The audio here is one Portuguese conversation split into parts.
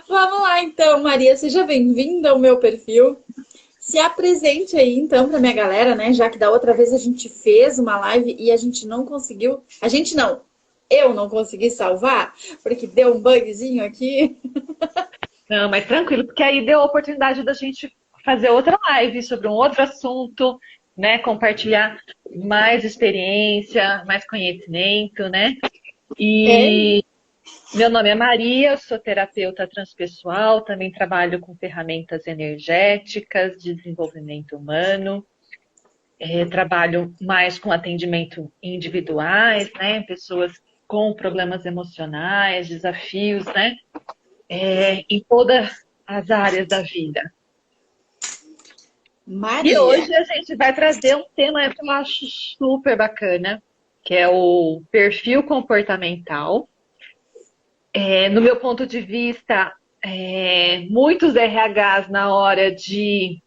Vamos lá então, Maria, seja bem-vinda ao meu perfil. Se apresente aí então para minha galera, né? Já que da outra vez a gente fez uma live e a gente não conseguiu. A gente não, eu não consegui salvar, porque deu um bugzinho aqui. Não, mas tranquilo, porque aí deu a oportunidade da gente fazer outra live sobre um outro assunto, né? Compartilhar mais experiência, mais conhecimento, né? É, E meu nome é Maria, eu sou terapeuta transpessoal, também trabalho com ferramentas energéticas, de desenvolvimento humano. Trabalho mais com atendimento individuais, né? Pessoas com problemas emocionais, desafios, né? Em todas as áreas da vida. E Maria. hoje a gente vai trazer um tema que eu acho super bacana, que é o perfil comportamental. No meu ponto de vista, muitos RHs na hora de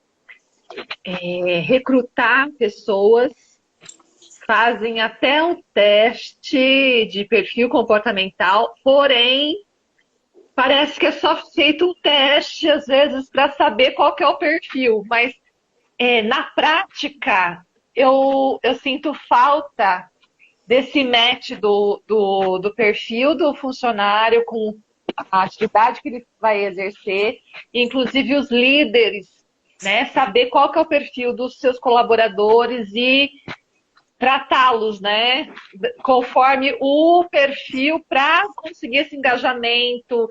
recrutar pessoas fazem até um teste de perfil comportamental, porém parece que é só feito um teste às vezes para saber qual que é o perfil, mas na prática, eu sinto falta desse match do perfil do funcionário com a atividade que ele vai exercer, inclusive os líderes, né? Saber qual que é o perfil dos seus colaboradores e tratá-los, né? Conforme o perfil para conseguir esse engajamento,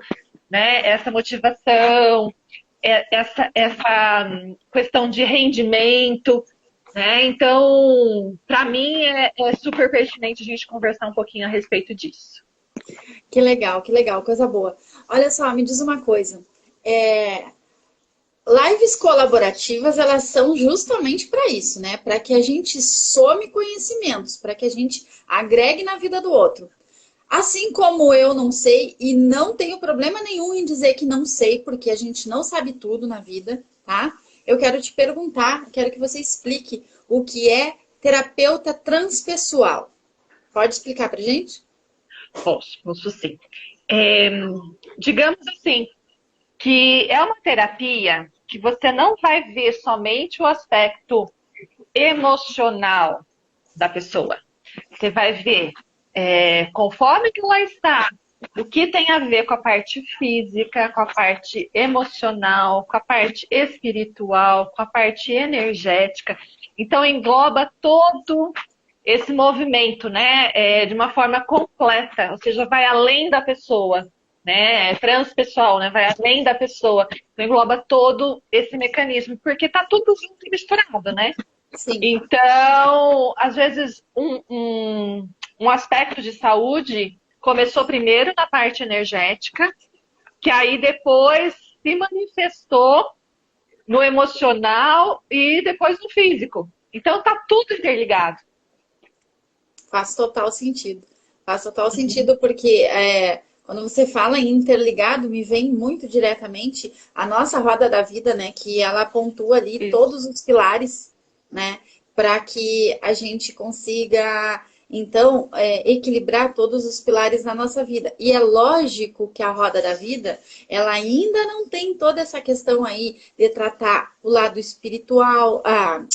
né? Essa motivação, essa questão de rendimento, né? Então, para mim é super pertinente a gente conversar um pouquinho a respeito disso. Que legal, coisa boa. Olha só, me diz uma coisa. É, Lives colaborativas, elas são justamente para isso, né? Para que a gente some conhecimentos, para que a gente agregue na vida do outro. Assim como eu não sei e não tenho problema nenhum em dizer que não sei, porque a gente não sabe tudo na vida, tá? Eu quero te perguntar, quero que você explique o que é terapeuta transpessoal. Pode explicar pra gente? Posso sim. É, digamos assim, que é uma terapia que você não vai ver somente o aspecto emocional da pessoa. Você vai ver, conforme que ela está, o que tem a ver com a parte física, com a parte emocional, com a parte espiritual, com a parte energética. Então, engloba todo esse movimento, né, de uma forma completa, ou seja, vai além da pessoa, né, é transpessoal, né, vai além da pessoa, então engloba todo esse mecanismo, porque está tudo junto e misturado, né? Sim. Então, às vezes, um aspecto de saúde começou primeiro na parte energética, que aí depois se manifestou no emocional e depois no físico. Então, tá tudo interligado. Faz total sentido. Faz total sentido porque quando você fala em interligado, me vem muito diretamente a nossa roda da vida, né? Que ela pontua ali Isso. todos os pilares, né? Para que a gente consiga, então, equilibrar todos os pilares na nossa vida. E é lógico que a roda da vida, ela ainda não tem toda essa questão aí de tratar o lado espiritual. Ah,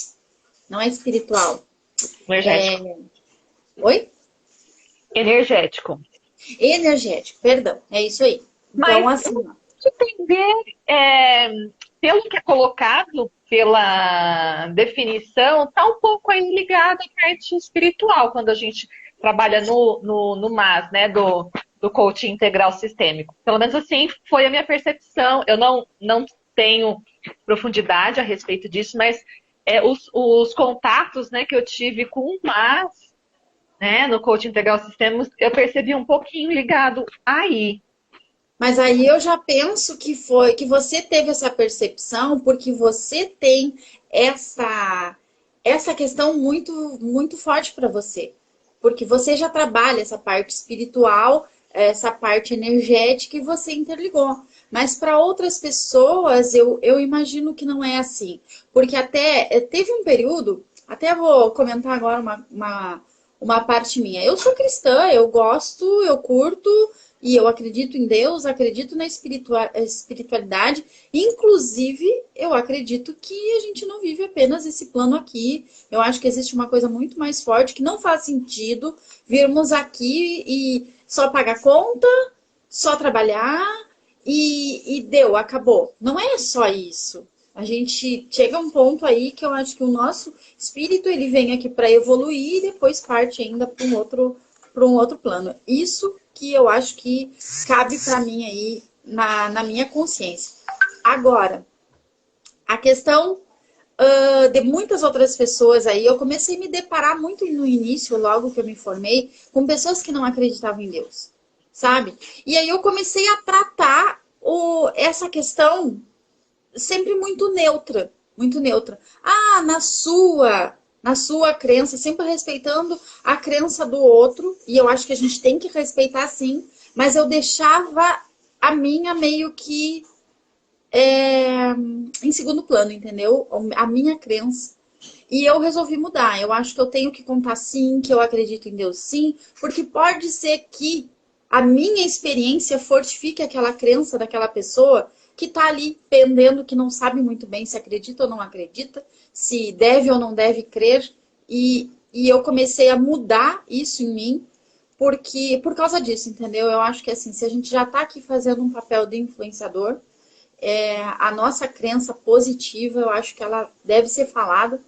não é espiritual. Energético. Oi? Energético. Energético, perdão, é isso aí. Então, Mas assim, ó, entender, pelo que é colocado, pela definição, está um pouco aí ligado à parte espiritual, quando a gente trabalha no MAS, né, do coaching integral sistêmico. Pelo menos assim foi a minha percepção. Eu não tenho profundidade a respeito disso, mas os contatos, né, que eu tive com o MAS, né, no coaching integral sistêmico, eu percebi um pouquinho ligado aí. mas aí eu já penso que foi que você teve essa percepção porque você tem essa questão muito forte para você. Porque você já trabalha essa parte espiritual, essa parte energética e você interligou. Mas para outras pessoas, eu imagino que não é assim. Porque até teve um período, até vou comentar agora uma parte minha. Eu sou cristã, eu gosto, eu curto e eu acredito em Deus, acredito na espiritualidade. Inclusive, eu acredito que a gente não vive apenas esse plano aqui. Eu acho que existe uma coisa muito mais forte que não faz sentido virmos aqui e só pagar conta, só trabalhar e deu, acabou. Não é só isso. A gente chega a um ponto aí que eu acho que o nosso espírito ele vem aqui para evoluir e depois parte ainda para um outro plano. Isso que eu acho que cabe para mim aí na minha consciência. Agora, a questão de muitas outras pessoas aí, eu comecei a me deparar muito no início, logo que eu me formei, com pessoas que não acreditavam em Deus, sabe? E aí eu comecei a tratar essa questão sempre muito neutra, muito neutra. Ah, na sua crença, sempre respeitando a crença do outro, e eu acho que a gente tem que respeitar sim, mas eu deixava a minha meio que em segundo plano, entendeu? A minha crença. E eu resolvi mudar. Eu acho que eu tenho que contar sim, que eu acredito em Deus sim, porque pode ser que a minha experiência fortifique aquela crença daquela pessoa que tá ali pendendo, que não sabe muito bem se acredita ou não acredita, se deve ou não deve crer. E eu comecei a mudar isso em mim, porque por causa disso, entendeu? Eu acho que assim, se a gente já tá aqui fazendo um papel de influenciador, a nossa crença positiva, eu acho que ela deve ser falada.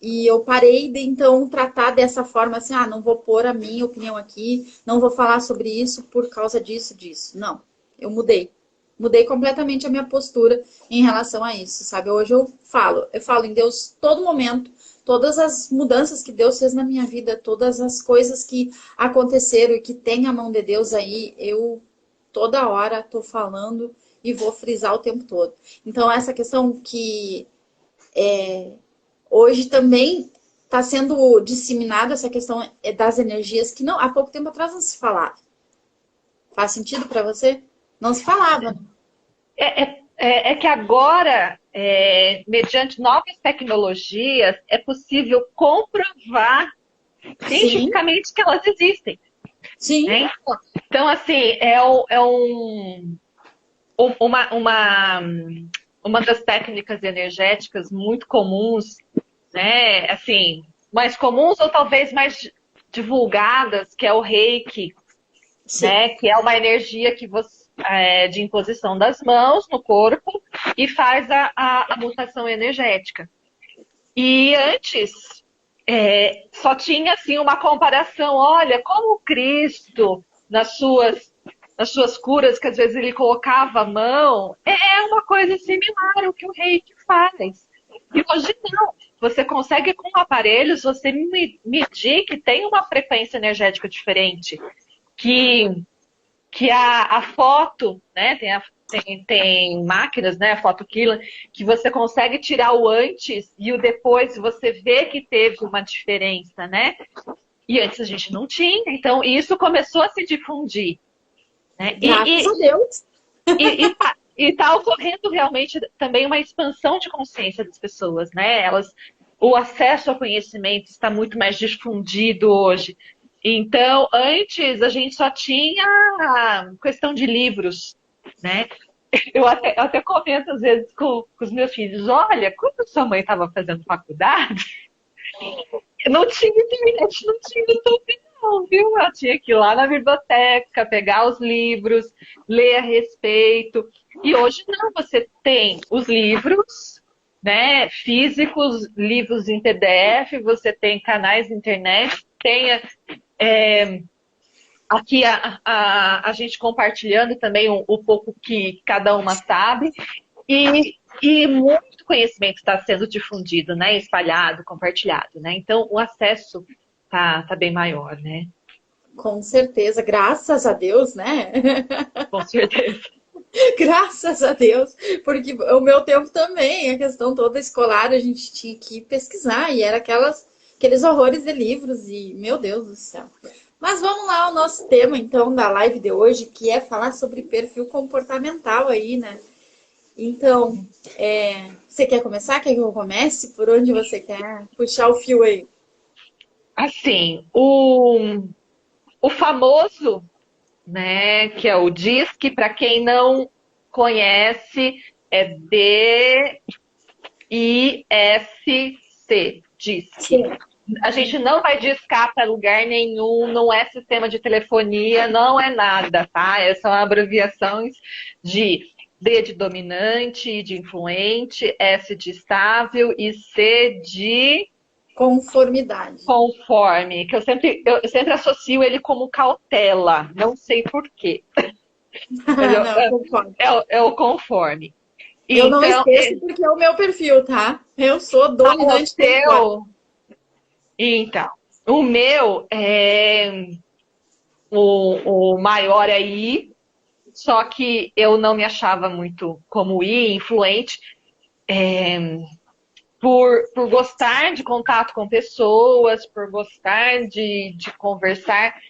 E eu parei de, então, tratar dessa forma assim, não vou pôr a minha opinião aqui, não vou falar sobre isso por causa disso. Não, eu mudei. Mudei completamente a minha postura em relação a isso, sabe? Hoje eu falo em Deus todo momento, todas as mudanças que Deus fez na minha vida, todas as coisas que aconteceram e que tem a mão de Deus aí, eu toda hora tô falando e vou frisar o tempo todo. Então, essa questão que hoje também está sendo disseminada, essa questão das energias, que não, há pouco tempo atrás não se falava. Faz sentido para você? Não se falava. É que agora, mediante novas tecnologias, é possível comprovar Sim, cientificamente que elas existem. sim, Né? Então, assim, uma das técnicas energéticas muito comuns, né? Assim, mais comuns ou talvez mais divulgadas, que é o Reiki, sim. né? Que é uma energia que você, de imposição das mãos no corpo e faz a mutação energética. E antes só tinha assim uma comparação, olha, como Cristo nas suas curas, que às vezes ele colocava a mão, é uma coisa similar ao que o Reiki faz. E hoje não. Você consegue, com aparelhos, você medir que tem uma frequência energética diferente. Que a foto, né, tem máquinas, né, a foto killer, que você consegue tirar o antes e o depois, você vê que teve uma diferença, né? E antes a gente não tinha, então isso começou a se difundir. Né? Graças a Deus. E tá ocorrendo realmente também uma expansão de consciência das pessoas, né? O acesso ao conhecimento está muito mais difundido hoje. Então, antes a gente só tinha a questão de livros, né? Eu até comento às vezes com os meus filhos, olha, quando sua mãe estava fazendo faculdade, não tinha internet, não tinha YouTube, não, viu? Ela tinha que ir lá na biblioteca, pegar os livros, ler a respeito. E hoje não, você tem os livros, né, físicos, livros em PDF, você tem canais de internet, tem aqui a gente compartilhando também o pouco que cada uma sabe. E muito conhecimento está sendo difundido, né? Espalhado, compartilhado, né? Então o acesso tá bem maior, né? Com certeza, graças a Deus, né? Com certeza. Graças a Deus, porque o meu tempo também, a questão toda escolar, a gente tinha que pesquisar e era aqueles horrores de livros e, meu Deus do céu. Mas vamos lá ao nosso tema, então, da live de hoje, que é falar sobre perfil comportamental aí, né? Então, você quer começar? Quer que eu comece? Por onde você quer puxar o fio aí? Assim, o famoso, né, que é o DISC, para quem não conhece, é DISC, DISC. Sim. A gente não vai discar para lugar nenhum, não é sistema de telefonia, não é nada, tá? São abreviações de D de dominante, de influente, S de estável e C de Conformidade. conforme, que eu sempre associo ele como cautela, não sei por quê. Mas Não, concordo. é o conforme. Eu não Então, esqueço porque é o meu perfil, tá? Eu sou o dominante conforme. seu. Então, o meu é o maior aí, só que eu não me achava muito como I, influente, por gostar de contato com pessoas, por gostar de conversar.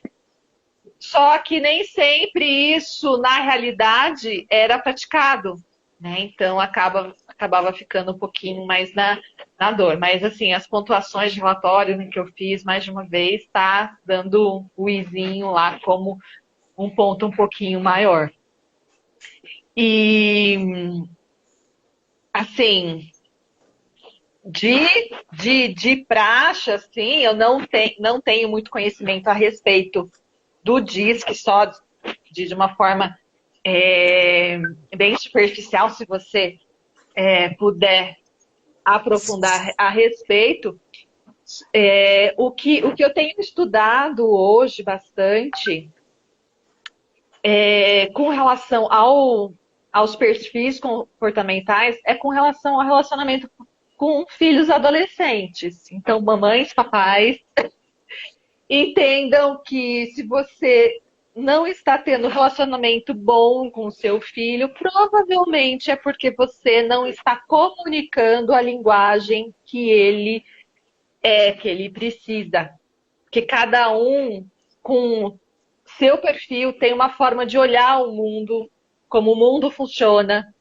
Só que nem sempre isso, na realidade, era praticado, né? Então acabava ficando um pouquinho mais na dor. Mas assim, as pontuações de relatório, né, que eu fiz mais de uma vez, está dando o izinho lá como um ponto um pouquinho maior. E assim, de praxe, assim, eu não tenho muito conhecimento a respeito do DISC, só de uma forma bem superficial, se você puder aprofundar a respeito. O que eu tenho estudado hoje bastante com relação aos perfis comportamentais é com relação ao relacionamento com filhos adolescentes. Então, mamães, papais, entendam que se você não está tendo um relacionamento bom com o seu filho, provavelmente é porque você não está comunicando a linguagem que ele precisa. Que cada um, com seu perfil, tem uma forma de olhar o mundo, como o mundo funciona.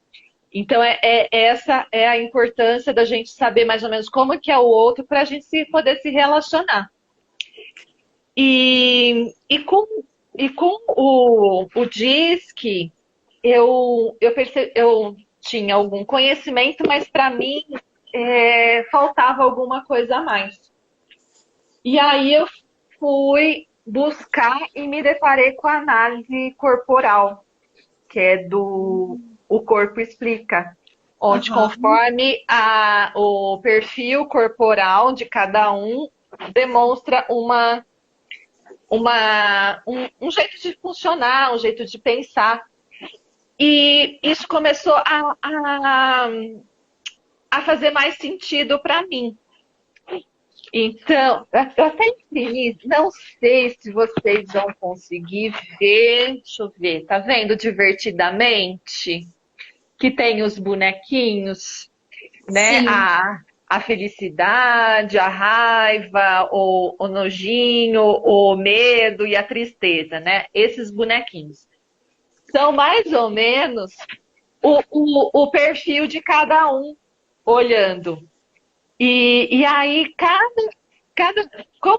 Então, essa é a importância da gente saber mais ou menos como que é o outro para a gente poder se relacionar. E com o DISC, eu tinha algum conhecimento, mas para mim faltava alguma coisa a mais. E aí eu fui buscar e me deparei com a análise corporal, que é do O Corpo Explica, onde conforme o perfil corporal de cada um demonstra um jeito de funcionar, um jeito de pensar. E isso começou a fazer mais sentido para mim. Então, eu até imprimi, não sei se vocês vão conseguir ver. Deixa eu ver, tá vendo Divertidamente? Que tem os bonequinhos, né? Sim. A felicidade, a raiva, o nojinho, o medo e a tristeza, né? Esses bonequinhos. São mais ou menos o perfil de cada um olhando. E aí, como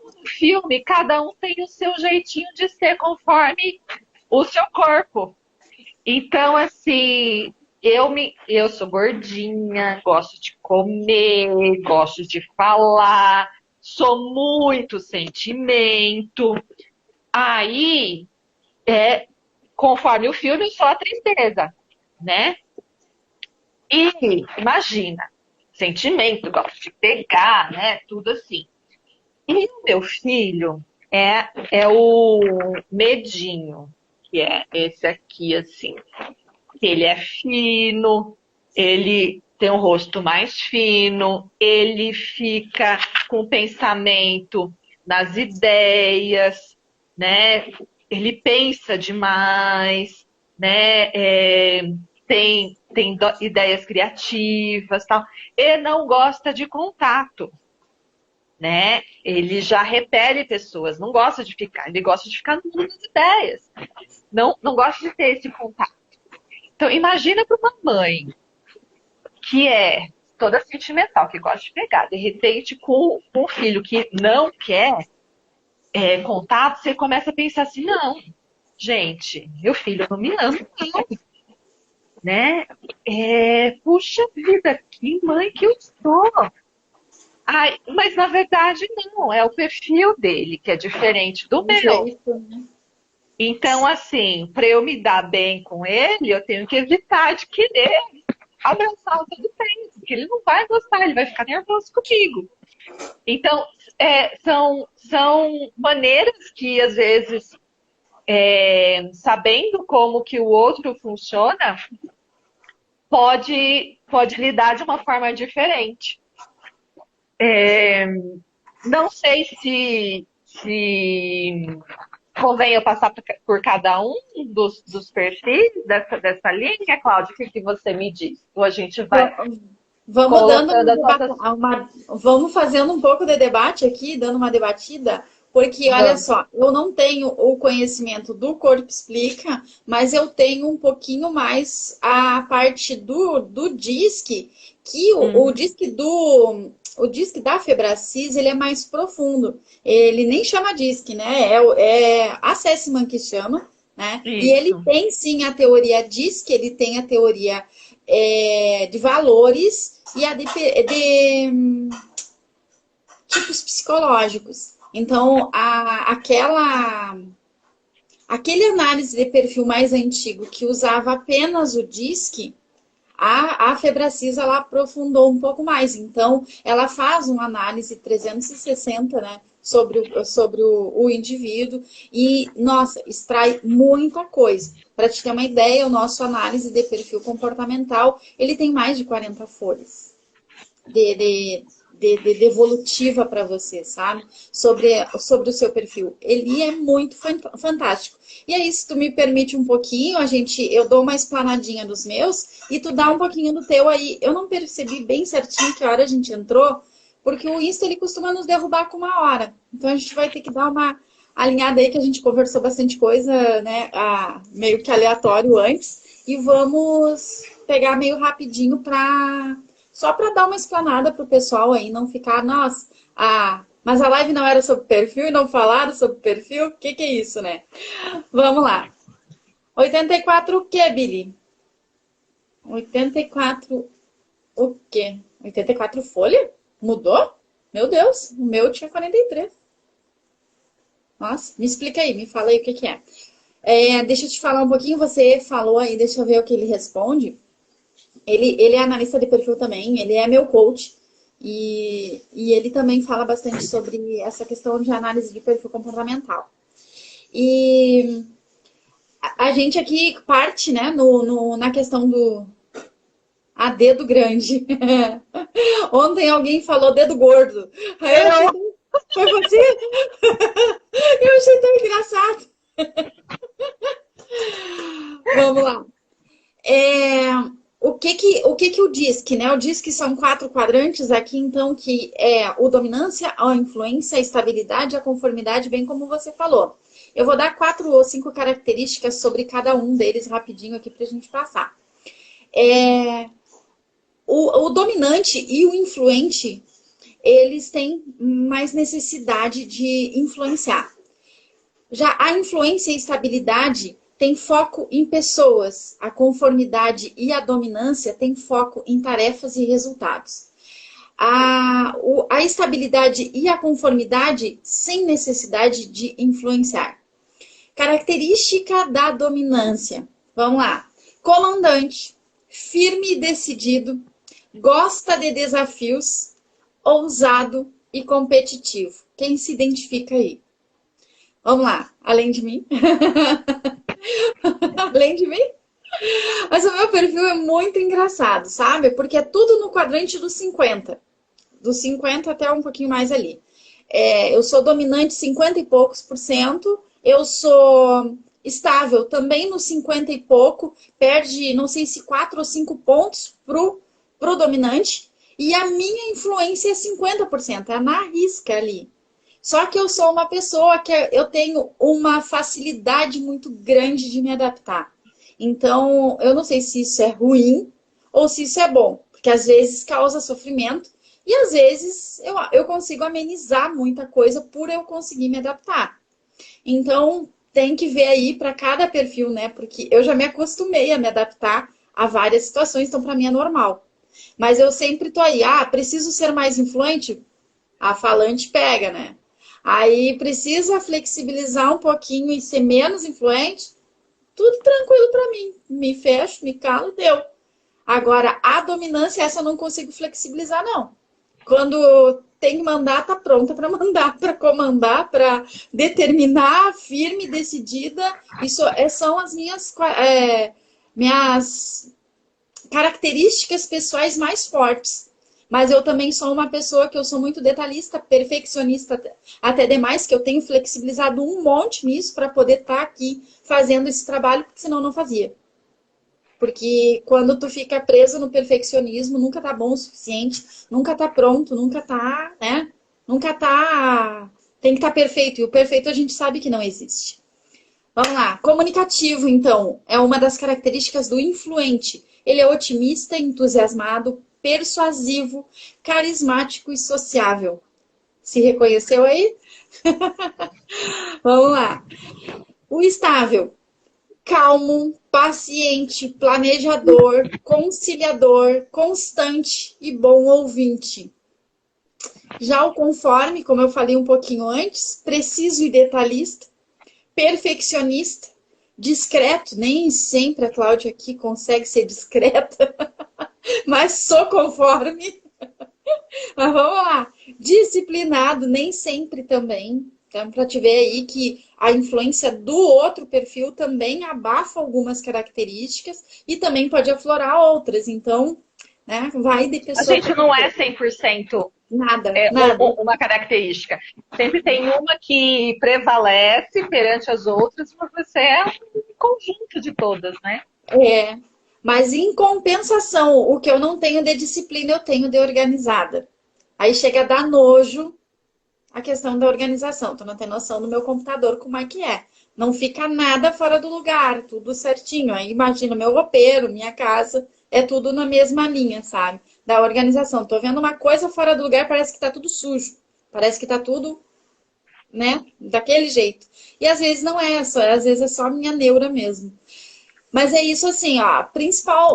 no filme, cada um tem o seu jeitinho de ser conforme o seu corpo. Então, assim, eu sou gordinha, gosto de comer, gosto de falar, sou muito sentimento. Aí, conforme o filme, eu sou a tristeza, né? E imagina, sentimento, gosto de pegar, né? Tudo assim. E o meu filho é o medinho, que é esse aqui, assim. Ele é fino, ele tem um rosto mais fino, ele fica com o pensamento nas ideias, né? Ele pensa demais, né? Tem ideias criativas, tal. Ele não gosta de contato, né? Ele já repele pessoas, não gosta de ficar, ele gosta de ficar no mundo das ideias, não gosta de ter esse contato. Então, imagina para uma mãe que toda sentimental, que gosta de pegar, de repente, com um filho que não quer, contato, você começa a pensar assim, não, gente, meu filho não me ama, não, né? Puxa vida, que mãe que eu sou. Ai, mas na verdade não, é o perfil dele que é diferente do O meu. jeito, né? Então, assim, para eu me dar bem com ele, eu tenho que evitar de querer abraçá-lo todo tempo, porque ele não vai gostar, ele vai ficar nervoso comigo. Então, são maneiras que, às vezes, sabendo como que o outro funciona, pode lidar de uma forma diferente. Não sei se convém eu passar por cada um dos perfis dessa linha, Cláudia, o que você me diz? Ou a gente vai Vamos dando colocando as nossas. vamos fazendo um pouco de debate aqui, dando uma debatida, porque olha Vamos. só, eu não tenho o conhecimento do Corpo Explica, mas eu tenho um pouquinho mais a parte do DISC, que o DISC da Febracis, ele é mais profundo. Ele nem chama DISC, né? É Assessment que chama, né? E ele Isso. tem sim a teoria DISC, ele tem a teoria de valores e a de tipos psicológicos. Então, aquele análise de perfil mais antigo que usava apenas o DISC, a Febracis ela aprofundou um pouco mais. Então, ela faz uma análise 360, né, sobre o indivíduo e, nossa, extrai muita coisa. Para te ter uma ideia, o nosso análise de perfil comportamental, ele tem mais de 40 folhas de devolutiva para você, sabe? Sobre o seu perfil. Ele é muito fantástico. E aí, se tu me permite um pouquinho, eu dou uma explanadinha dos meus e tu dá um pouquinho do teu aí. Eu não percebi bem certinho que hora a gente entrou, porque o Insta ele costuma nos derrubar com 1 hora. Então a gente vai ter que dar uma alinhada aí que a gente conversou bastante coisa, né? Meio que aleatório antes. E vamos pegar meio rapidinho só para dar uma explanada pro pessoal aí, não ficar, nossa, mas a live não era sobre perfil e não falaram sobre perfil? O que é isso, né? Vamos lá. 84 o quê, Billy? 84 o quê? 84 folha? Mudou? Meu Deus, o meu tinha 43. Nossa, me explica aí, me fala aí o que é. Deixa eu te falar um pouquinho, você falou aí, deixa eu ver o que ele responde. Ele é analista de perfil também, ele é meu coach. E ele também fala bastante sobre essa questão de análise de perfil comportamental. E a gente aqui parte, né, na questão do dedo grande. Ontem alguém falou dedo gordo. Aí eu achei foi você? Eu achei tão engraçado. Vamos lá. O DISC, né? O DISC são 4 quadrantes aqui, então, que é o dominância, a influência, a estabilidade, a conformidade, bem como você falou. Eu vou dar 4 ou 5 características sobre cada um deles rapidinho aqui pra gente passar. O dominante e o influente, eles têm mais necessidade de influenciar. Já a influência e estabilidade tem foco em pessoas, a conformidade e a dominância tem foco em tarefas e resultados. A estabilidade e a conformidade sem necessidade de influenciar. Característica da dominância. Vamos lá. Comandante, firme e decidido, gosta de desafios, ousado e competitivo. Quem se identifica aí? Vamos lá. Além de mim? Além de mim? Mas o meu perfil é muito engraçado, sabe? Porque é tudo no quadrante dos 50. Dos 50 até um pouquinho mais ali. Eu sou dominante 50 e poucos por cento. Eu sou estável também nos 50 e pouco. Perde, não sei se 4 ou 5 pontos pro dominante. E a minha influência é 50%. É na risca ali. Só que eu sou uma pessoa que eu tenho uma facilidade muito grande de me adaptar. Então, eu não sei se isso é ruim ou se isso é bom, porque às vezes causa sofrimento, E às vezes eu consigo amenizar muita coisa por eu conseguir me adaptar. Então, tem que ver aí para cada perfil, né? Porque eu já me acostumei a me adaptar a várias situações, então para mim é normal. Mas eu sempre tô aí, preciso ser mais influente? A falante pega, né? Aí precisa flexibilizar um pouquinho e ser menos influente? Tudo tranquilo para mim. Me fecho, me calo, deu. Agora, a dominância, essa eu não consigo flexibilizar, não. Quando tem que mandar, tá pronta para mandar, para comandar, para determinar, firme, decidida. Isso são as minhas características pessoais mais fortes. Mas eu também sou uma pessoa que eu sou muito detalhista, perfeccionista até demais, que eu tenho flexibilizado um monte nisso para poder estar aqui fazendo esse trabalho, porque senão eu não fazia. Porque quando tu fica preso no perfeccionismo, nunca tá bom o suficiente, nunca tá pronto, nunca tá, né? Nunca tá. Tem que estar perfeito. E o perfeito a gente sabe que não existe. Vamos lá. Comunicativo, então, é uma das características do influente. Ele é otimista, entusiasmado, persuasivo, carismático e sociável. Se reconheceu aí? Vamos lá. O estável. Calmo, paciente, planejador, conciliador, constante e bom ouvinte. Já o conforme, como eu falei um pouquinho antes, preciso e detalhista, perfeccionista, discreto, nem sempre a Cláudia aqui consegue ser discreta, mas sou conforme. Mas vamos lá. Disciplinado, nem sempre também. Então, para te ver aí que a influência do outro perfil também abafa algumas características e também pode aflorar outras. Então, né, vai de A pessoa gente para não é pessoa. 100% Nada, nada. uma característica. Sempre tem uma que prevalece perante as outras, mas você é um conjunto de todas, né? É. Mas em compensação, o que eu não tenho de disciplina, eu tenho de organizada. Aí chega a dar nojo a questão da organização. Tu não tem noção do meu computador como é que é. Não fica nada fora do lugar, tudo certinho. Aí imagina meu roupeiro, minha casa, é tudo na mesma linha, sabe? Da organização. Tô vendo uma coisa fora do lugar, parece que tá tudo sujo. Parece que tá tudo, né, daquele jeito. E às vezes não é só, às vezes é só minha neura mesmo. Mas é isso assim, ó,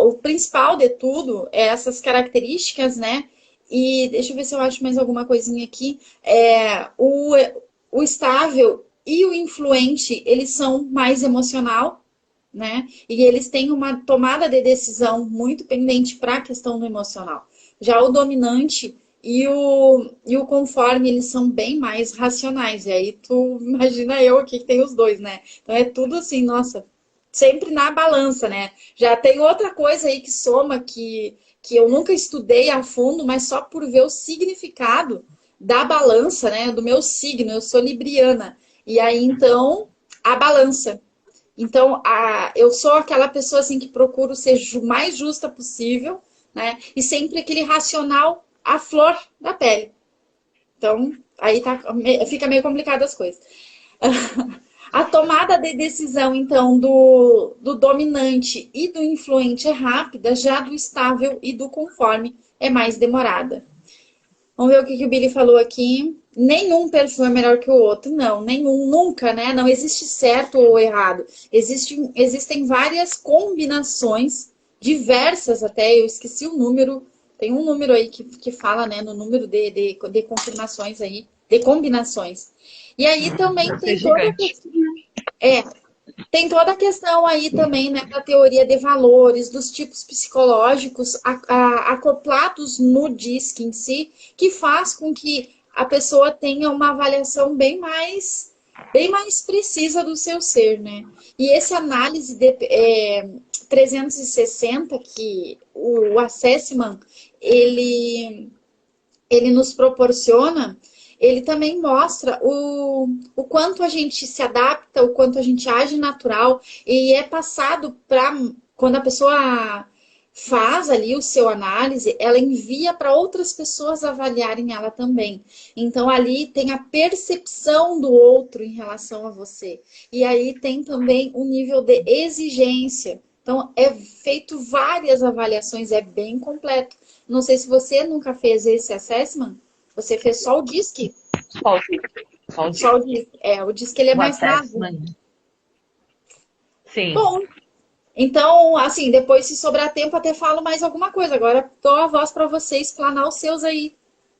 o principal de tudo é essas características, né? E deixa eu ver se eu acho mais alguma coisinha aqui. O estável e o influente, eles são mais emocional, né? E eles têm uma tomada de decisão muito pendente para a questão do emocional. Já o dominante e o conforme, eles são bem mais racionais. E aí tu imagina eu aqui que tem os dois, né? Então é tudo assim, nossa, sempre na balança, né? Já tem outra coisa aí que soma que eu nunca estudei a fundo, mas só por ver o significado da balança, né? Do meu signo, eu sou libriana. E aí, então, a balança. Então, eu sou aquela pessoa assim que procuro ser o mais justa possível, né? E sempre aquele racional à flor da pele. Então, aí fica meio complicado as coisas. A tomada de decisão, então, do dominante e do influente é rápida, já do estável e do conforme é mais demorada. Vamos ver o que o Billy falou aqui. Nenhum perfil é melhor que o outro. Não, nenhum, nunca, né? Não existe certo ou errado. Existem várias combinações, diversas até, eu esqueci o número. Tem um número aí que fala, né, no número de confirmações aí, de combinações. E aí também Deve ser tem toda a gigante. questão. É, tem toda a questão aí também, né, da teoria de valores, dos tipos psicológicos acoplados no DISC em si, que faz com que a pessoa tenha uma avaliação bem mais precisa do seu ser, né? E esse análise de 360 que o Assessment, ele nos proporciona, ele também mostra o quanto a gente se adapta, o quanto a gente age natural e é passado para quando a pessoa faz ali o seu análise, ela envia para outras pessoas avaliarem ela também. Então ali tem a percepção do outro em relação a você. E aí tem também o nível de exigência. Então, é feito várias avaliações, é bem completo. Não sei se você nunca fez esse assessment, você fez só o DISC? Só o DISC. Só o Só o DISC. DISC. É, o DISC ele é O mais raso. assessment. Sim. Bom, então, assim, depois se sobrar tempo até falo mais alguma coisa. Agora dou a voz para você explanar os seus aí,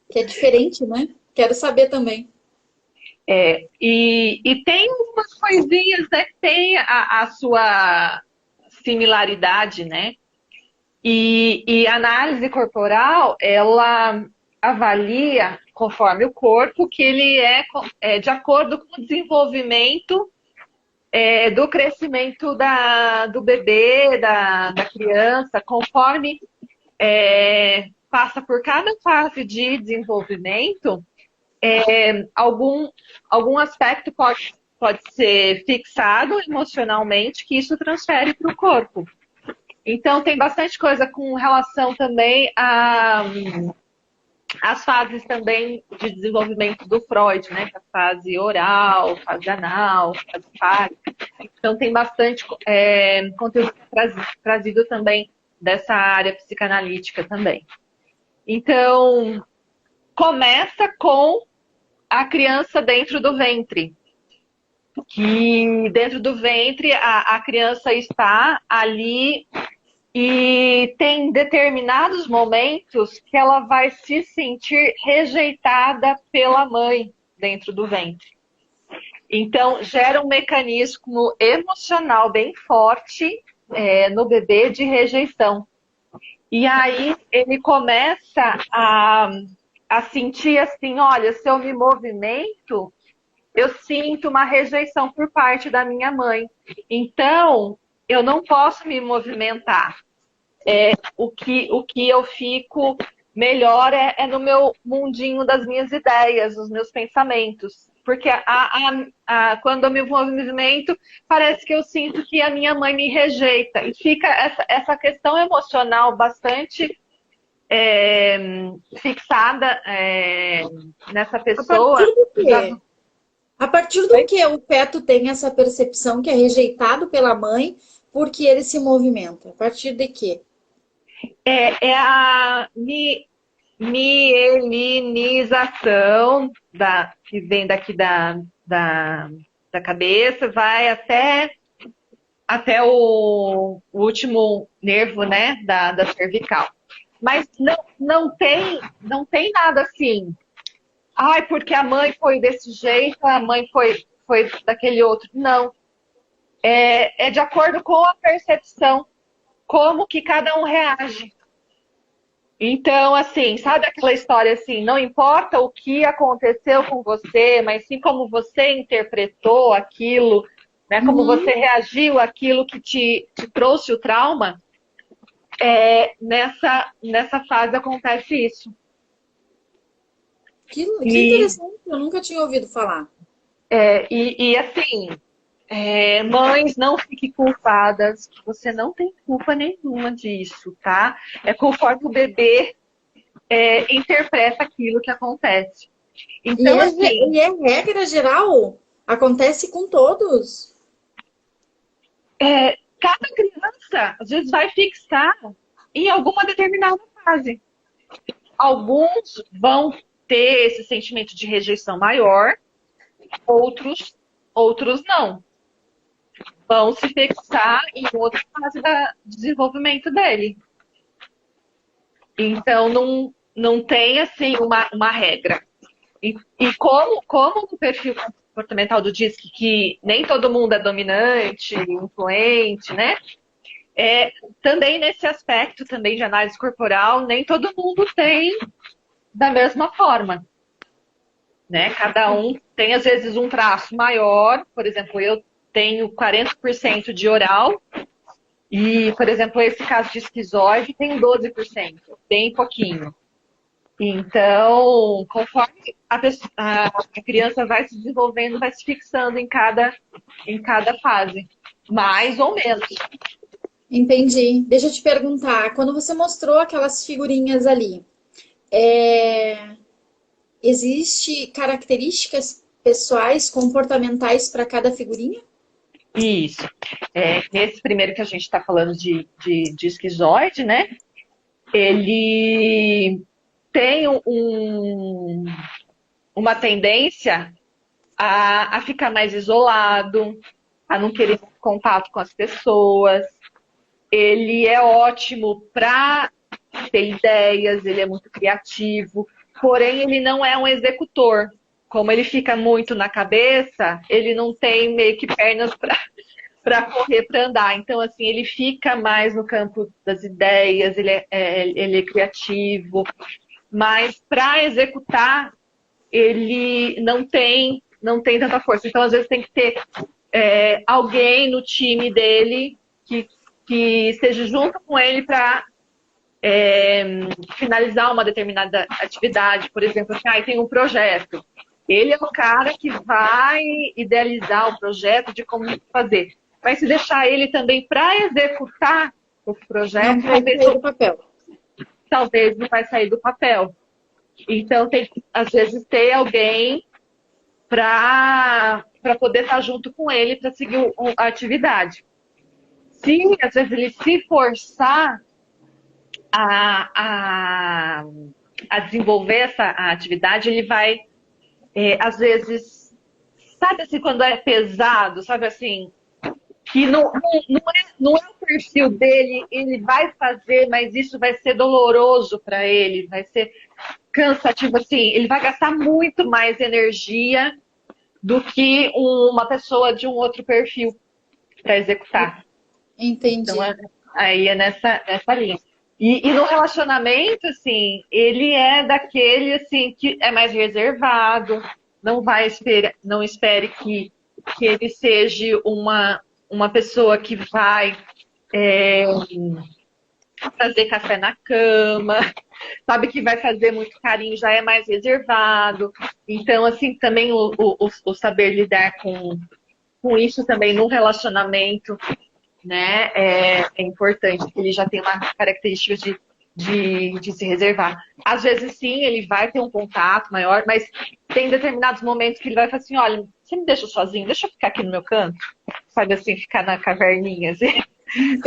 que é diferente, né? Quero saber também. E tem umas coisinhas, né, que tem a sua similaridade, né? E a análise corporal, ela avalia, conforme o corpo, que ele é de acordo com o desenvolvimento do crescimento do bebê, da criança, conforme passa por cada fase de desenvolvimento, algum aspecto pode ser fixado emocionalmente, que isso transfere para o corpo. Então, tem bastante coisa com relação também às fases também de desenvolvimento do Freud, né? A fase oral, fase anal, fase fálica. Então, tem bastante conteúdo trazido também dessa área psicanalítica também. Então, começa com a criança dentro do ventre. Que dentro do ventre a criança está ali e tem determinados momentos que ela vai se sentir rejeitada pela mãe dentro do ventre. Então, gera um mecanismo emocional bem forte no bebê de rejeição. E aí ele começa a sentir assim, olha, se eu me movimento, eu sinto uma rejeição por parte da minha mãe. Então, eu não posso me movimentar. O que eu fico melhor é no meu mundinho das minhas ideias, dos meus pensamentos. Porque quando eu me movimento, parece que eu sinto que a minha mãe me rejeita. E fica essa questão emocional bastante fixada nessa pessoa. A partir do quê? A partir do que o feto tem essa percepção que é rejeitado pela mãe porque ele se movimenta? A partir de quê? É a mielinização que vem daqui da cabeça, vai até o último nervo, né, da cervical. Mas não tem nada assim. Ai, porque a mãe foi desse jeito, a mãe foi daquele outro. Não. É de acordo com a percepção, como que cada um reage. Então, assim, sabe aquela história assim, não importa o que aconteceu com você, mas sim como você interpretou aquilo, né? Como você reagiu àquilo que te trouxe o trauma, nessa fase acontece isso. Que interessante, eu nunca tinha ouvido falar. Assim, mães, não fiquem culpadas, que você não tem culpa nenhuma disso, tá? É conforme o bebê interpreta aquilo que acontece. Então, assim, e é regra geral? Acontece com todos? cada criança, às vezes, vai fixar em alguma determinada fase. Alguns vão ter esse sentimento de rejeição maior, outros não. Vão se fixar em outra fase do desenvolvimento dele. Então, não tem, assim, uma regra. E como no perfil comportamental do DISC, que nem todo mundo é dominante, influente, né? Também nesse aspecto também de análise corporal, nem todo mundo tem da mesma forma. Né? Cada um tem, às vezes, um traço maior. Por exemplo, eu tenho 40% de oral e, por exemplo, esse caso de esquizoide tem 12%, bem pouquinho. Então, conforme a criança vai se desenvolvendo, vai se fixando em cada fase, mais ou menos. Entendi. Deixa eu te perguntar, quando você mostrou aquelas figurinhas ali, existe características pessoais, comportamentais para cada figurinha? Isso. Nesse primeiro que a gente está falando de esquizoide, né? Ele tem uma tendência a ficar mais isolado, a não querer contato com as pessoas. Ele é ótimo para ter ideias, ele é muito criativo, porém ele não é um executor. Como ele fica muito na cabeça, ele não tem meio que pernas para correr, para andar. Então, assim, ele fica mais no campo das ideias, ele é criativo, mas para executar, ele não tem tanta força. Então, às vezes, tem que ter alguém no time dele que esteja junto com ele para finalizar uma determinada atividade. Por exemplo, assim, tem um projeto. Ele é o cara que vai idealizar o projeto de como fazer. Mas se deixar ele também para executar o projeto, Não vai sair do papel. Talvez não vai sair do papel. Então tem que, às vezes, ter alguém para poder estar junto com ele para seguir a atividade. Se, às vezes, ele se forçar a desenvolver essa atividade, ele vai, às vezes, sabe assim, quando é pesado, sabe assim, que não é o perfil dele, ele vai fazer, mas isso vai ser doloroso para ele, vai ser cansativo, assim, ele vai gastar muito mais energia do que uma pessoa de um outro perfil para executar. Entendi. Então, aí é nessa linha. E no relacionamento, assim, ele é daquele, assim, que é mais reservado, não espere que ele seja uma pessoa que vai fazer café na cama, sabe que vai fazer muito carinho, já é mais reservado. Então, assim, também o saber lidar com isso também no relacionamento, né, é importante, que ele já tem uma característica de se reservar. Às vezes, sim, ele vai ter um contato maior, mas tem determinados momentos que ele vai falar assim, olha, você me deixa sozinho, deixa eu ficar aqui no meu canto, sabe assim, ficar na caverninha, assim.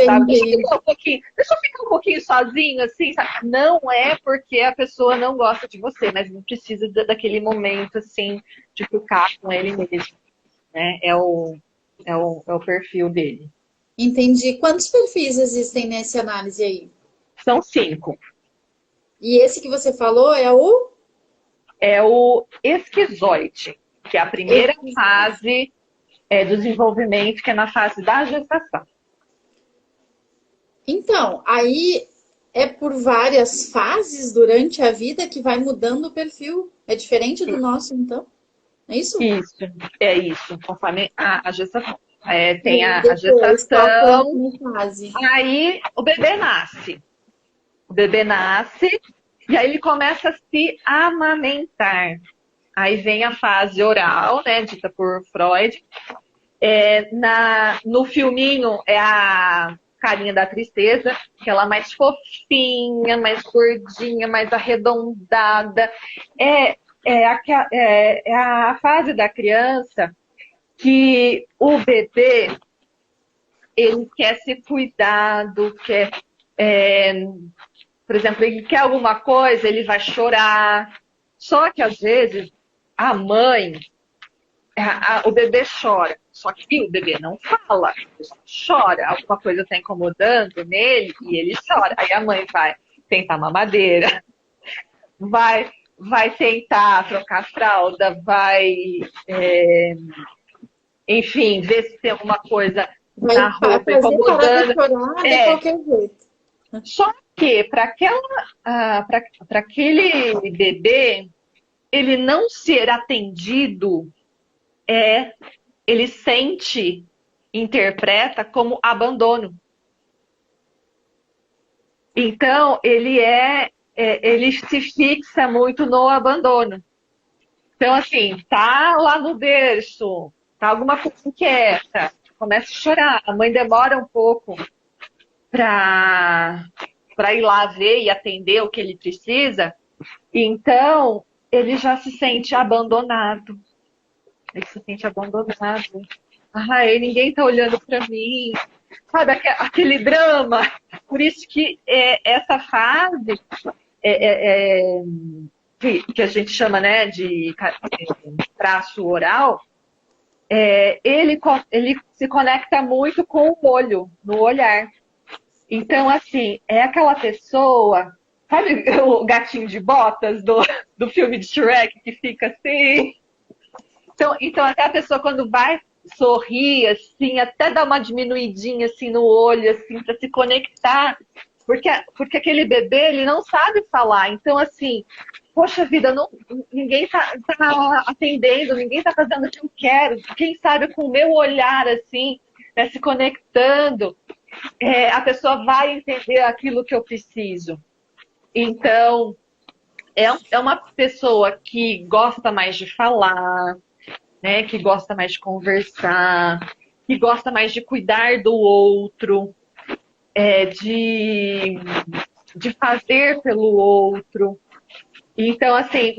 Sabe? Deixa eu ficar um pouquinho sozinho, assim, sabe? Não é porque a pessoa não gosta de você, mas não precisa daquele momento, assim, de ficar com ele mesmo, né? É o perfil dele. Entendi. Quantos perfis existem nessa análise aí? São 5. E esse que você falou é o? É o esquizoide, que é a primeira fase do desenvolvimento, que é na fase da gestação. Então, aí é por várias fases durante a vida que vai mudando o perfil. É diferente do nosso, então? É isso? Isso, é isso, conforme a gestação. Tem a Depois, gestação, fase. aí o bebê nasce. O bebê nasce e aí ele começa a se amamentar. Aí vem a fase oral, né, dita por Freud. No filminho é a carinha da tristeza, aquela mais fofinha, mais gordinha, mais arredondada. É a fase da criança que o bebê ele quer ser cuidado, por exemplo, ele quer alguma coisa, ele vai chorar. Só que às vezes a mãe, o bebê chora, só que o bebê não fala, ele só chora, alguma coisa está incomodando nele e ele chora. Aí a mãe vai tentar mamadeira, vai tentar trocar a fralda, enfim, ver se tem alguma coisa na roupa incomodando. Chorar de qualquer jeito. Só que para aquele bebê, ele não ser atendido, ele interpreta como abandono. Então, ele se fixa muito no abandono. Então, assim, tá lá no berço, tá alguma coisa inquieta, começa a chorar. A mãe demora um pouco para ir lá ver e atender o que ele precisa. Então, ele já se sente abandonado. Ele se sente abandonado. ai, ninguém tá olhando para mim, sabe, aquele drama. Por isso que essa fase que a gente chama, né, de traço oral, ele se conecta muito com o olho, no olhar. Então, assim, é aquela pessoa, sabe o gatinho de botas do filme de Shrek, que fica assim? Então até a pessoa quando vai sorrir, assim, até dá uma diminuidinha assim no olho, assim, para se conectar. Porque aquele bebê, ele não sabe falar. Então, assim, poxa vida, ninguém tá atendendo, ninguém tá fazendo o que eu quero. Quem sabe com o meu olhar, assim, né, se conectando, a pessoa vai entender aquilo que eu preciso. Então, é uma pessoa que gosta mais de falar, né, que gosta mais de conversar, que gosta mais de cuidar do outro, de fazer pelo outro. Então, assim,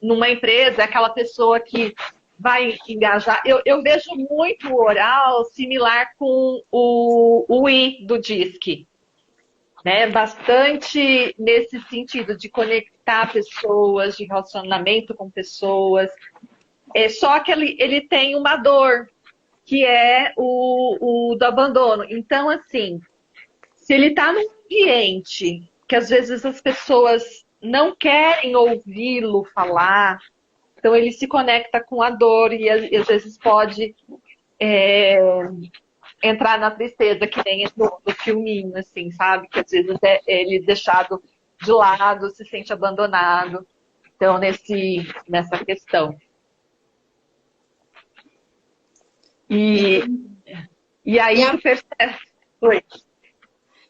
numa empresa, aquela pessoa que vai engajar. Eu vejo muito o oral similar com o I do DISC, né? Bastante nesse sentido de conectar pessoas, de relacionamento com pessoas. Só que ele tem uma dor, que é o do abandono. Então, assim, se ele está num ambiente que às vezes as pessoas não querem ouvi-lo falar, então ele se conecta com a dor e às vezes pode entrar na tristeza, que nem no filminho, assim, sabe? Que às vezes ele deixado de lado, se sente abandonado. Então, nessa questão. E aí tu percebe. Oi.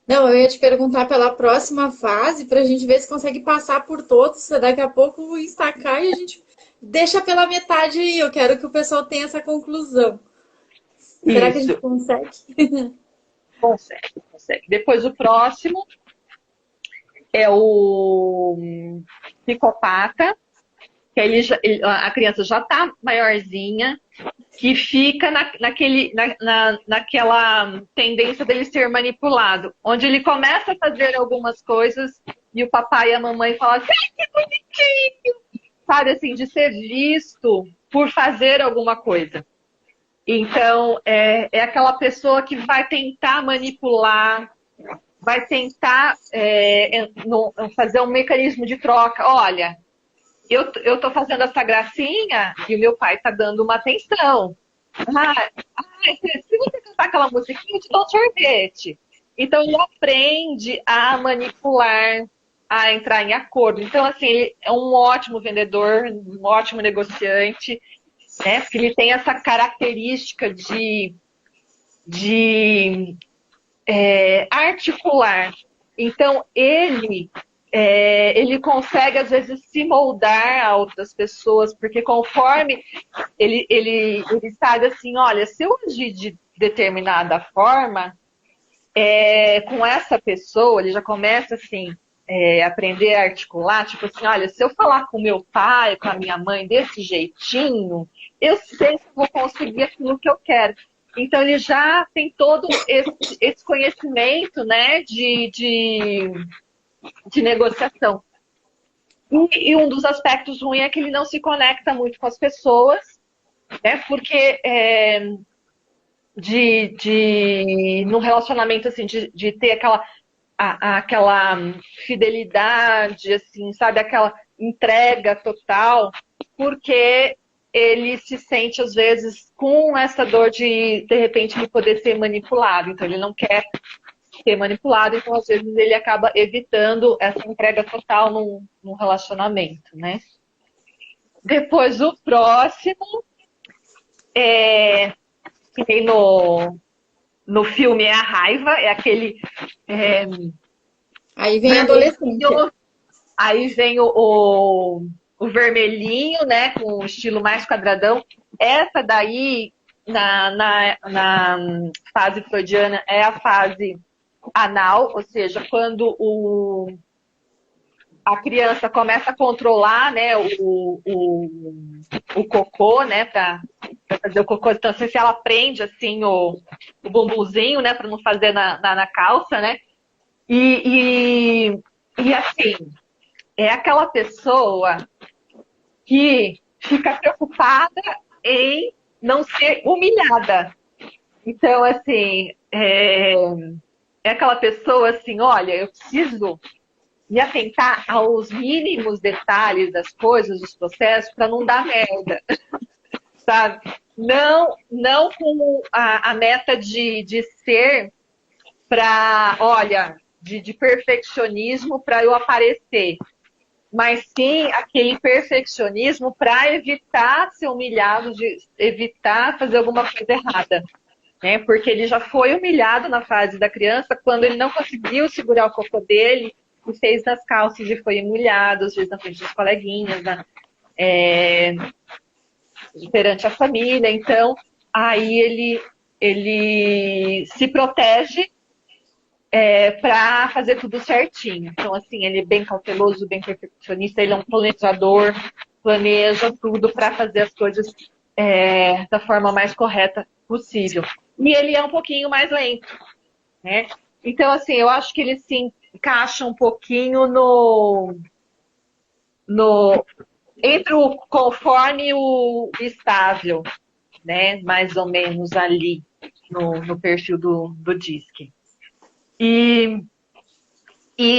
Não, eu ia te perguntar pela próxima fase para a gente ver se consegue passar por todos. Daqui a pouco estacar e a gente deixa pela metade aí. Eu quero que o pessoal tenha essa conclusão. Será que a gente consegue? Consegue. Depois o próximo é o psicopata, que a criança já está maiorzinha, que fica naquela tendência dele ser manipulado, onde ele começa a fazer algumas coisas e o papai e a mamãe falam assim, ai, que bonitinho! Sabe, assim, de ser visto por fazer alguma coisa. Então, é aquela pessoa que vai tentar manipular, vai tentar fazer um mecanismo de troca. Olha, eu tô fazendo essa gracinha e o meu pai tá dando uma atenção. Se você cantar aquela musiquinha, eu te dou um sorvete. Então, ele aprende a manipular, a entrar em acordo. Então, assim, ele é um ótimo vendedor, um ótimo negociante, né? Porque ele tem essa característica de articular. Então, ele consegue, às vezes, se moldar a outras pessoas, porque conforme ele sabe assim, olha, se eu agir de determinada forma, com essa pessoa, ele já começa assim, aprender a articular, tipo assim, olha, se eu falar com meu pai, com a minha mãe desse jeitinho, eu sei que vou conseguir aquilo que eu quero. Então ele já tem todo esse conhecimento, né, de negociação. E um dos aspectos ruins é que ele não se conecta muito com as pessoas, né, porque num relacionamento assim, de ter aquela fidelidade, assim, sabe, aquela entrega total, porque ele se sente, às vezes, com essa dor de repente, ele poder ser manipulado. Então, ele não quer ser manipulado, então, às vezes, ele acaba evitando essa entrega total num relacionamento, né? Depois, o próximo, que tem no filme, é a raiva, é aquele... Aí vem a adolescência. Aí vem o vermelhinho, né, com o estilo mais quadradão. Essa daí, na fase freudiana, é a fase anal, ou seja, quando a criança começa a controlar, né, o cocô, né, para fazer o cocô. Então, assim, se ela prende, assim, o bumbumzinho, né? Pra não fazer na calça, né? E assim, é aquela pessoa que fica preocupada em não ser humilhada. Então, assim, é aquela pessoa assim, olha, eu preciso me atentar aos mínimos detalhes das coisas, dos processos, para não dar merda, sabe? Não com a meta de ser para, olha, de perfeccionismo para eu aparecer, mas sim aquele perfeccionismo para evitar ser humilhado, de evitar fazer alguma coisa errada. Né? Porque ele já foi humilhado na fase da criança quando ele não conseguiu segurar o cocô dele e fez nas calças e foi humilhado, às vezes na frente dos coleguinhas, perante a família. Então, aí ele se protege para fazer tudo certinho. Então, assim, ele é bem cauteloso, bem perfeccionista, ele é um planejador, planeja tudo para fazer as coisas da forma mais correta possível. E ele é um pouquinho mais lento, né? Então, assim, eu acho que ele se encaixa um pouquinho entre o conforme e o estável, né? Mais ou menos ali no perfil do DISC. E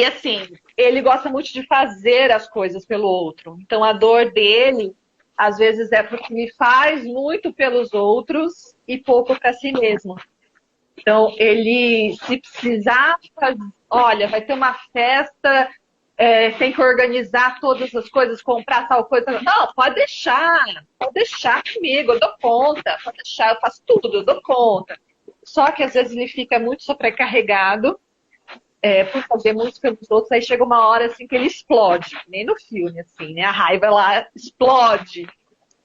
assim, ele gosta muito de fazer as coisas pelo outro. Então, a dor dele, às vezes, é porque ele faz muito pelos outros e pouco para si mesmo. Então, ele, se precisar, olha, vai ter uma festa, tem que organizar todas as coisas, comprar tal coisa. Não, pode deixar comigo, eu dou conta, pode deixar, eu faço tudo, eu dou conta. Só que às vezes ele fica muito sobrecarregado por fazer muito pelos outros, aí chega uma hora assim que ele explode, nem no filme, assim, né? A raiva lá explode.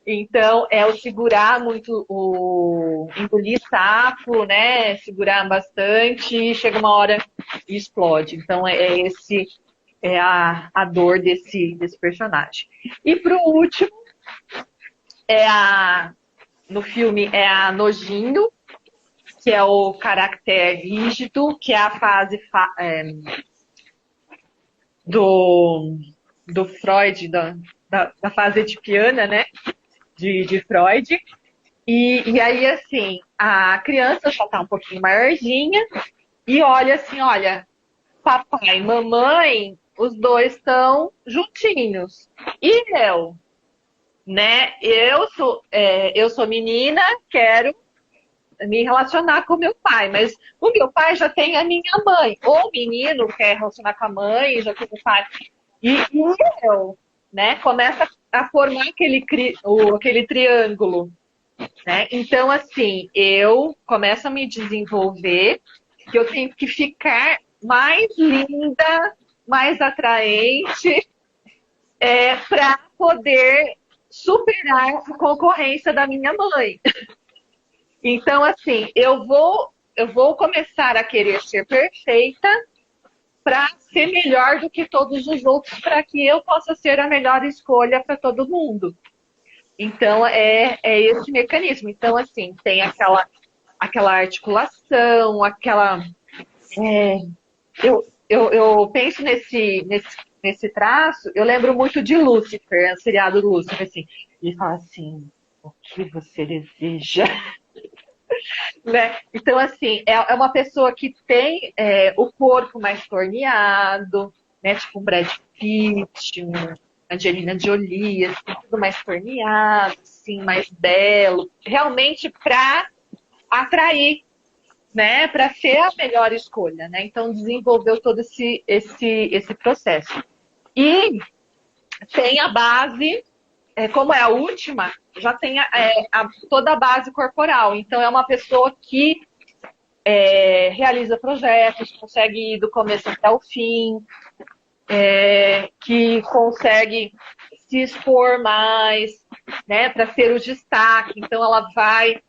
Então, é o segurar muito, o engolir sapo, né? Segurar bastante, chega uma hora e explode. Então, é a dor desse personagem. E pro último, no filme, é a Nojinho, que é o caráter rígido, que é a fase do Freud, da fase edipiana, né? De Freud. E aí, assim, a criança já tá um pouquinho maiorzinha e olha assim, olha, papai e mamãe, os dois estão juntinhos. E eu, né? Eu sou menina, quero me relacionar com meu pai, mas o meu pai já tem a minha mãe. Ou o menino quer relacionar com a mãe, já tem o pai. E eu, né? Começa a formar aquele triângulo. Né? Então, assim, eu começo a me desenvolver, que eu tenho que ficar mais linda, mais atraente, para poder superar a concorrência da minha mãe. Então, assim, eu vou começar a querer ser perfeita para ser melhor do que todos os outros, para que eu possa ser a melhor escolha para todo mundo. Então, é esse mecanismo. Então, assim, tem aquela articulação, eu penso nesse traço, eu lembro muito de Lúcifer, o seriado do Lúcifer, assim. Ele fala assim, o que você deseja? Né? Então, assim, é uma pessoa que tem o corpo mais torneado, né? Tipo um Brad Pitt, Angelina Jolie, assim, tudo mais torneado, assim, mais belo, realmente para atrair, né? Para ser a melhor escolha, né? Então desenvolveu todo esse processo. E tem a base, como é a última, já tem toda a base corporal. Então é uma pessoa que realiza projetos, consegue ir do começo até o fim, que consegue se expor mais, né, para ser o destaque. Então ela vai,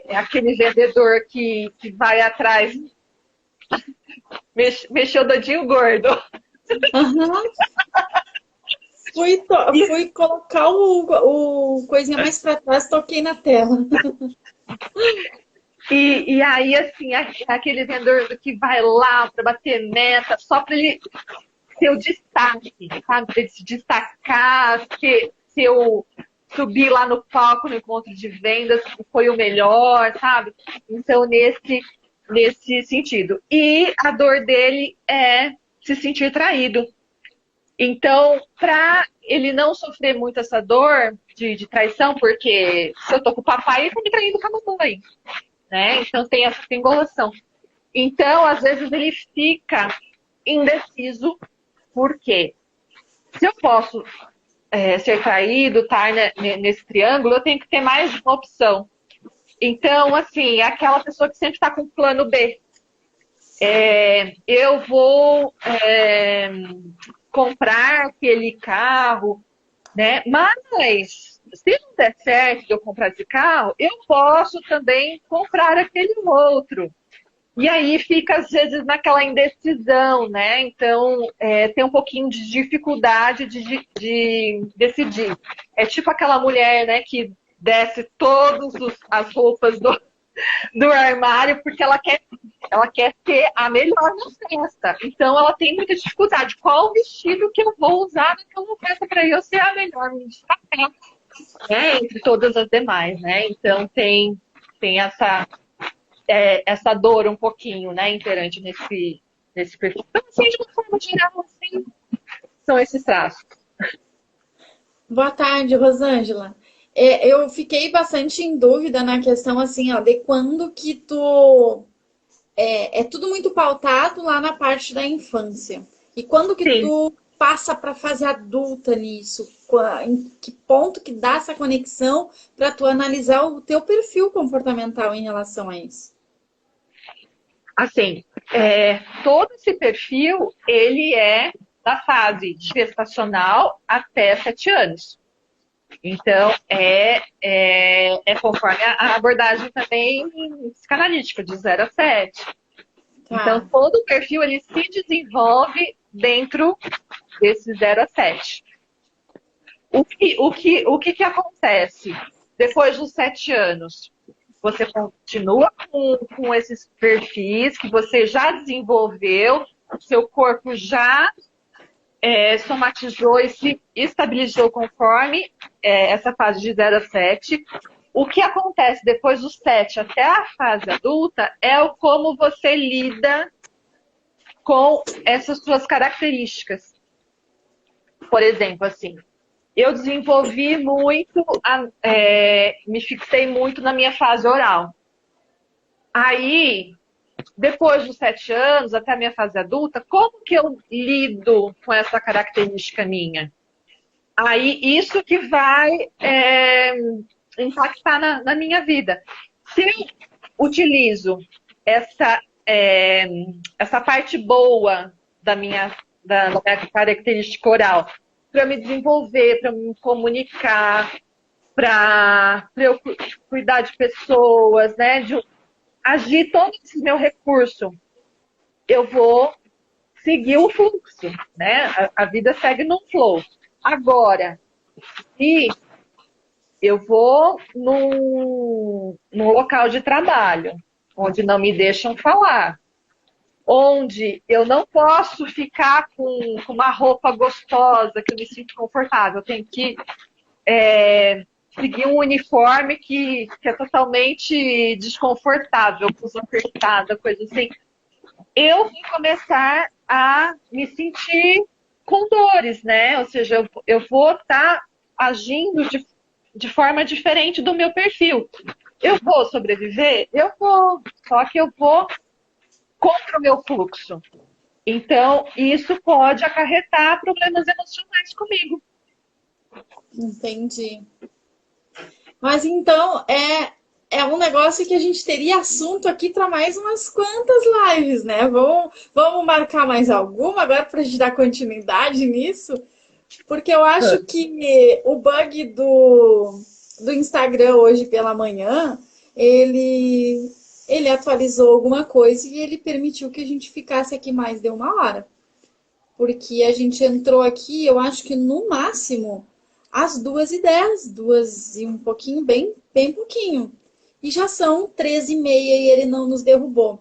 aquele vendedor que vai atrás, mexeu o dedinho gordo. Uhum. Fui colocar o coisinha mais pra trás, toquei na tela. E aí, assim, aquele vendedor que vai lá para bater meta, só para ele ter o destaque, sabe? Para ele se destacar, se eu subir lá no palco no encontro de vendas, foi o melhor, sabe? Então, nesse sentido. E a dor dele é se sentir traído. Então, para ele não sofrer muito essa dor de traição, porque se eu tô com o papai, ele tá me traindo com a mamãe, né? Então tem essa triangulação. Então, às vezes, ele fica indeciso, porque se eu posso ser traído, estar nesse triângulo, eu tenho que ter mais de uma opção. Então, assim, é aquela pessoa que sempre está com plano B. Eu vou comprar aquele carro, né? Mas se não der certo de eu comprar esse carro, eu posso também comprar aquele outro. E aí fica, às vezes, naquela indecisão, né? Então, tem um pouquinho de dificuldade de decidir. É tipo aquela mulher, né, que desce todas as roupas do armário porque ela quer ter a melhor na festa. Então, ela tem muita dificuldade. Qual vestido que eu vou usar naquela festa para eu ser a melhor, me destacar, né, entre todas as demais, né? Então, tem essa dor um pouquinho, né, imperante nesse perfil. Então, assim, de uma forma geral, assim, são esses traços. Boa tarde, Rosângela. Eu fiquei bastante em dúvida na questão assim, ó, de quando que tu é tudo muito pautado lá na parte da infância. E quando que Sim. tu passa para a fase adulta nisso? Em que ponto que dá essa conexão para tu analisar o teu perfil comportamental em relação a isso? Assim, todo esse perfil, ele é da fase gestacional até 7 anos. Então, conforme a abordagem também psicanalítica, de 0 a 7. Então, Tá. todo o perfil, ele se desenvolve dentro desse 0 a 7. O que acontece depois dos 7 anos? Você continua com esses perfis que você já desenvolveu, seu corpo já somatizou e se estabilizou conforme essa fase de 0 a 7. O que acontece depois dos 7 até a fase adulta é o como você lida com essas suas características. Por exemplo, assim, eu desenvolvi muito, me fixei muito na minha fase oral. Aí, depois dos 7 anos, até a minha fase adulta, como que eu lido com essa característica minha? Aí, isso que vai impactar na minha vida. Se eu utilizo essa parte boa da minha característica oral para me desenvolver, para me comunicar, para eu cuidar de pessoas, né? De agir todo esse meu recurso, eu vou seguir o fluxo, né? A vida segue no flow. Agora, se eu vou num local de trabalho, onde não me deixam falar, onde eu não posso ficar com uma roupa gostosa, que eu me sinto confortável, eu tenho que seguir um uniforme que é totalmente desconfortável, blusa apertada, coisa assim, eu vou começar a me sentir com dores, né? Ou seja, eu vou estar agindo de forma diferente do meu perfil. Eu vou sobreviver? Eu vou, só que eu vou contra o meu fluxo. Então, isso pode acarretar problemas emocionais comigo. Entendi. Mas então é um negócio que a gente teria assunto aqui para mais umas quantas lives, né? Vamos marcar mais alguma agora para a gente dar continuidade nisso, porque eu acho que o bug do Instagram hoje pela manhã, ele atualizou alguma coisa e ele permitiu que a gente ficasse aqui mais de 1 hora. porque a gente entrou aqui, eu acho que no máximo às 2h10, 2 e um pouquinho, bem, bem pouquinho. E já são 13h30 e ele não nos derrubou.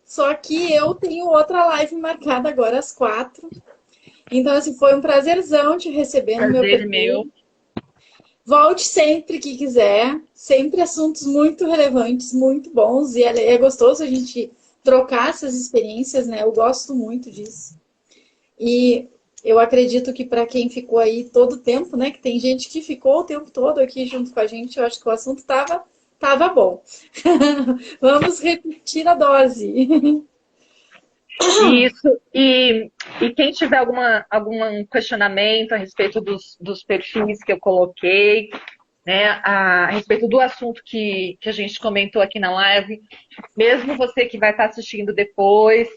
Só que eu tenho outra live marcada agora às 4. Então, assim, foi um prazerzão te receber no meu Prazer perfil. meu. Volte sempre que quiser. Sempre assuntos muito relevantes, muito bons. E é gostoso a gente trocar essas experiências, né? Eu gosto muito disso. E eu acredito que para quem ficou aí todo o tempo, né? Que tem gente que ficou o tempo todo aqui junto com a gente, eu acho que o assunto tava bom. Vamos repetir a dose. Isso. E quem tiver algum questionamento a respeito dos perfis que eu coloquei, né, a respeito do assunto que a gente comentou aqui na live, mesmo você que vai estar assistindo depois,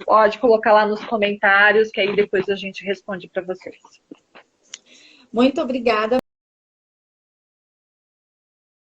pode colocar lá nos comentários, que aí depois a gente responde para vocês. Muito obrigada.